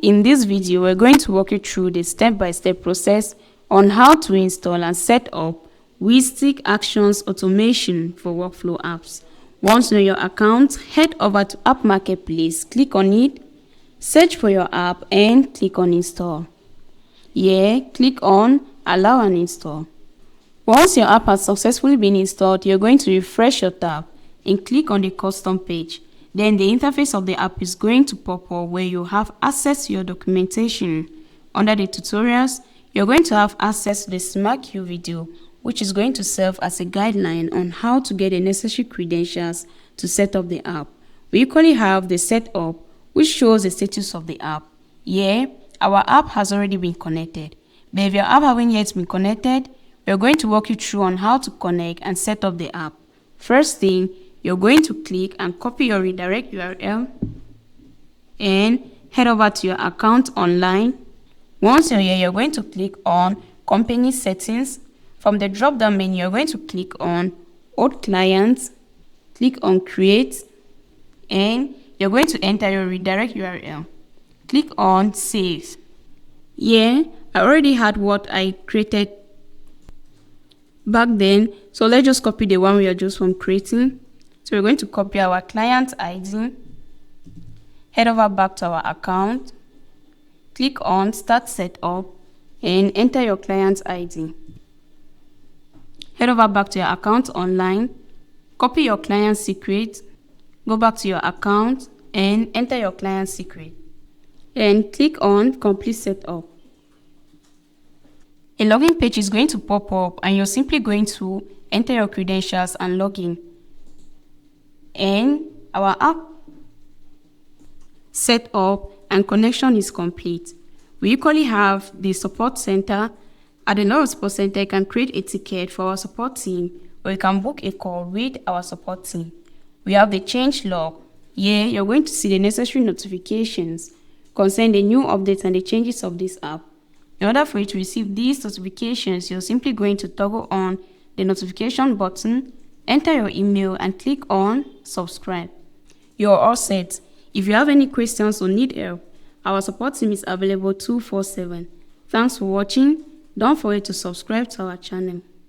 In this video, we're going to walk you through the step-by-step process on how to install and set up Weeztix Actions Automation for workflow apps. Once you know your account, head over to App Marketplace, click on it, search for your app and click on Install. Here, click on Allow and Install. Once your app has successfully been installed, you're going to refresh your tab and click on the custom page. Then the interface of the app is going to pop up where you have access to your documentation. Under the tutorials, you're going to have access to the Smart Queue video, which is going to serve as a guideline on how to get the necessary credentials to set up the app. We equally have the setup, which shows the status of the app. Here, our app has already been connected. But if your app haven't yet been connected, we're going to walk you through on how to connect and set up the app. First thing, you're going to click and copy your redirect URL and head over to your account online. Once you're here, you're going to click on Company Settings. From the drop-down menu, you're going to click on Old Clients, click on Create, and you're going to enter your redirect URL. Click on Save. Here, I already had what I created back then, so let's just copy the one we are just from creating. So we're going to copy our client ID, head over back to our account, click on Start Setup, and enter your client ID. Head over back to your account online, copy your client secret, go back to your account, and enter your client secret. And click on Complete Setup. A login page is going to pop up, and you're simply going to enter your credentials and log in. And our app set up and connection is complete. We equally have the support center. At the Knowledge Support Center, you can create a ticket for our support team, or you can book a call with our support team. We have the change log. Here, you're going to see the necessary notifications concerning the new updates and the changes of this app. In order for you to receive these notifications, you're simply going to toggle on the notification button, enter your email, and click on subscribe. You're all set. If you have any questions or need help, our support team is available 24/7. Thanks for watching. Don't forget to subscribe to our channel.